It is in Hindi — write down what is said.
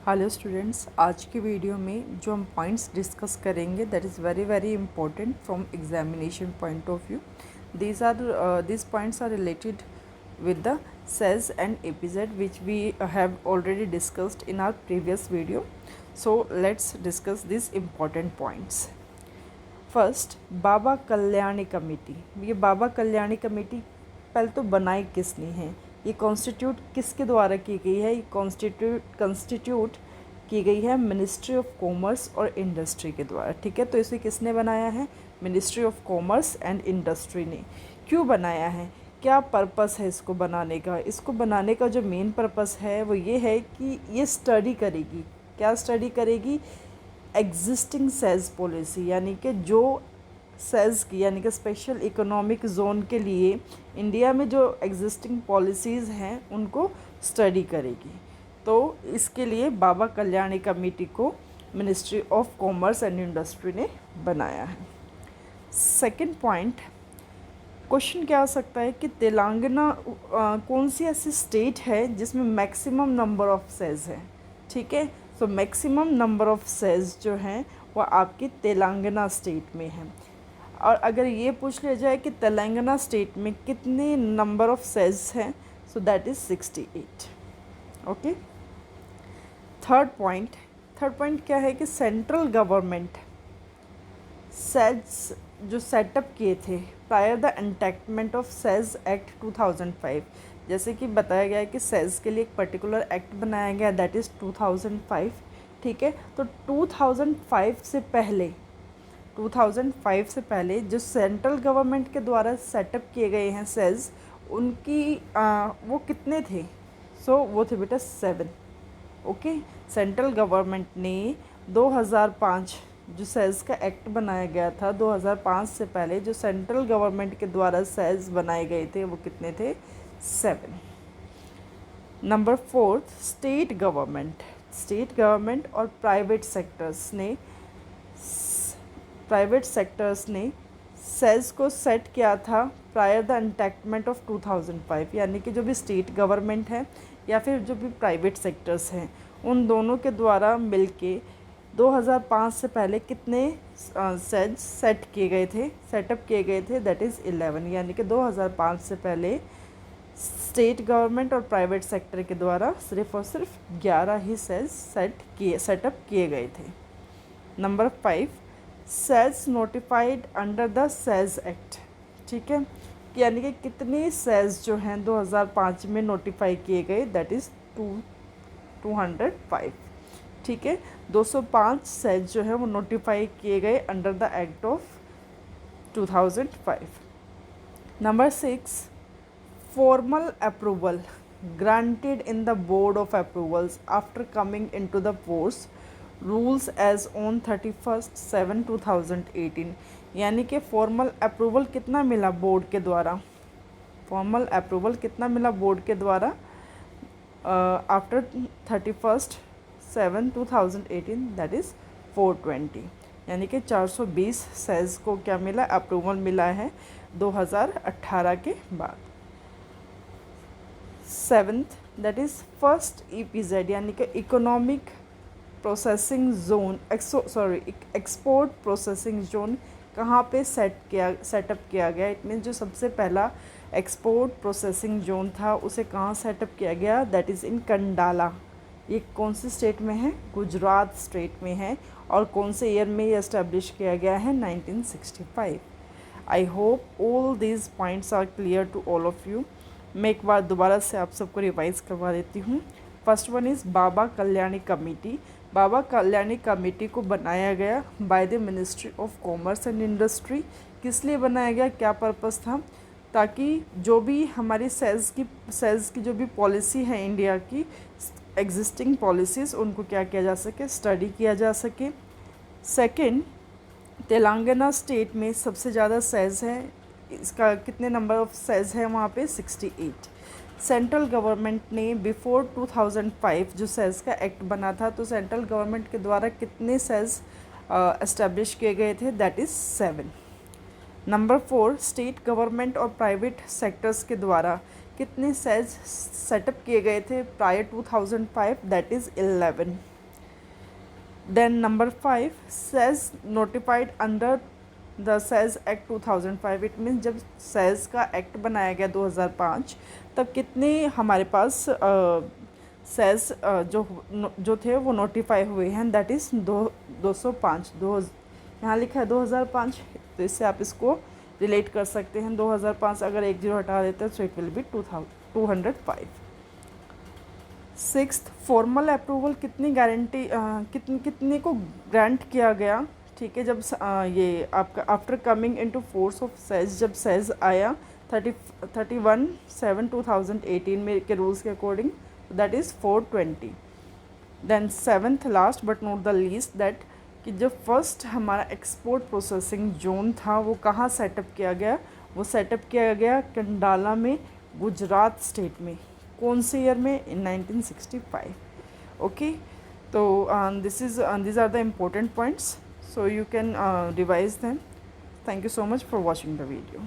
हेलो स्टूडेंट्स, आज की वीडियो में जो हम पॉइंट्स डिस्कस करेंगे that is very important from examination point of view. These points are related with the cells and epizet which we have already discussed in our previous video. So let's discuss these important points. First, Baba Kalyani committee. ये बाबा कल्याणी कमेटी पहले तो बनाई किसने है, ये कॉन्स्टिट्यूट किसके द्वारा की गई है, ये कॉन्स्टिट्यूट की गई है मिनिस्ट्री ऑफ कॉमर्स और इंडस्ट्री के द्वारा. ठीक है, तो इसे किसने बनाया है, ministry of commerce and industry ने. क्यों बनाया है, क्या पर्पस है इसको बनाने का. इसको बनाने का जो मेन पर्पस है वो ये है कि ये स्टडी करेगी. क्या स्टडी करेगी, एग्जिस्टिंग सेल्स पॉलिसी, यानी कि जो सेल्स की यानी कि स्पेशल इकोनॉमिक जोन के लिए इंडिया में जो एग्जिस्टिंग पॉलिसीज़ हैं उनको स्टडी करेगी. तो इसके लिए बाबा कल्याणी कमेटी को ministry of commerce and industry ने बनाया है. सेकंड पॉइंट, क्वेश्चन क्या हो सकता है कि तेलंगाना कौन सी ऐसी स्टेट है जिसमें मैक्सिमम नंबर ऑफ सेल्स है. ठीक है, so maximum number of sales जो हैं वो आपकी तेलंगाना स्टेट में है. और अगर ये पूछ लिया जाए कि तेलंगाना स्टेट में कितने नंबर ऑफ सेल्स हैं, so that is 68. Okay. Third point क्या है कि सेंट्रल गवर्नमेंट सेल्स जो सेटअप किए थे prior the enactment of sales act 2005, जैसे कि बताया गया है कि सेल्स के लिए एक पर्टिकुलर एक्ट बनाया गया दैट इज़ 2005. ठीक है, तो 2005 से पहले जो सेंट्रल गवर्नमेंट के द्वारा सेटअप किए गए हैं सेल्स, उनकी वो कितने थे, सो वो थे बेटा 7. ओके, सेंट्रल गवर्नमेंट ने 2005 जो सेल्स का एक्ट बनाया गया था, 2005 से पहले जो सेंट्रल गवर्नमेंट के द्वारा सेल्स बनाए गए थे वो कितने थे, 7. नंबर 4, स्टेट गवर्नमेंट और प्राइवेट सेक्टर्स ने सेल्स को सेट किया था प्रायर द एनैक्टमेंट ऑफ 2005, यानी कि जो भी स्टेट गवर्नमेंट है या फिर जो भी प्राइवेट सेक्टर्स हैं उन दोनों के द्वारा मिलके 2005 से पहले कितने सेल्स सेटअप किए गए थे, दैट इज़ 11. यानी कि 2005 से पहले स्टेट गवर्नमेंट और प्राइवेट सेक्टर के द्वारा सिर्फ और सिर्फ 11 ही सेल्स सेटअप किए गए थे. Number 5, sales notified under the sales act. ठीक है, यानी कि कितने सेल्स जो हैं 2005 में नोटिफाई किए गए, दैट इज़ 205. ठीक है, 205 सेल्स जो हैं वो नोटिफाई किए गए under the act of 2005. Number 6, formal approval granted in the board of approvals after coming into the force rules as on 31/7/2018. यानी कि फॉर्मल अप्रूवल कितना मिला बोर्ड के द्वारा, आफ्टर 31/7/2018 दैट इज़ 420. यानी कि 420 सेल्स को क्या मिला, अप्रूवल मिला है 2018 के बाद. 7th, that is first EPZ यानी कि economic processing zone export processing zone कहाँ पे सेटअप किया गया. इट मीन्स जो सबसे पहला एक्सपोर्ट प्रोसेसिंग जोन था उसे कहाँ सेटअप किया गया, दैट इज़ इन कंडाला. ये कौन सी स्टेट में है, गुजरात स्टेट में है. और कौन से ईयर में ये इस्टेब्लिश किया गया है, 1965. I hope all these points are clear to all of you. मैं एक बार दोबारा से आप सबको रिवाइज़ करवा देती हूँ. First one is Baba Kalyani committee. Baba Kalyani committee को बनाया गया by the ministry of commerce and industry. किस लिए बनाया गया, क्या पर्पस था, ताकि जो भी हमारी सेल्स की जो भी पॉलिसी है इंडिया की एग्जिस्टिंग पॉलिसीज़ उनको क्या किया जा सके, स्टडी किया जा सके. सेकंड, तेलंगाना स्टेट में सबसे ज़्यादा सेल्स हैं, इसका कितने नंबर ऑफ सेल्स है वहाँ पे, 68. सेंट्रल गवर्नमेंट ने बिफोर 2005 जो सेल्स का एक्ट बना था, तो सेंट्रल गवर्नमेंट के द्वारा कितने सेल्स एस्टेब्लिश किए गए थे, that is 7. Number 4, state government और प्राइवेट सेक्टर्स के द्वारा कितने सेल्स सेटअप किए गए थे prior 2005, that is 11. Then number 5, SEZ notified under the sage act 2005. It means जब सेज का एक्ट बनाया गया 2005, तब कितने हमारे पास सेज जो थे वो नोटिफाई हुए हैं, दैट इज़ 205. यहाँ लिखा है 2005, तो इससे आप इसको रिलेट कर सकते हैं. 2005 अगर एक जीरो हटा देते हैं तो it will be 205. Sixth, formal approval कितनी गारंटी कितने को ग्रांट किया गया. ठीक है, जब ये आपका after coming into force of SEZ, जब सेज आया 31/7/2018 में के रूल्स के according, that is 420. Then seventh last but not the least, that कि जो फर्स्ट हमारा एक्सपोर्ट प्रोसेसिंग जोन था वो कहाँ सेटअप किया गया. वो सेटअप किया गया कंडाला में, गुजरात स्टेट में. कौन से ईयर में? इन 1965. ओके, तो these are the important points, so you can revise them. Thank you so much for watching the video.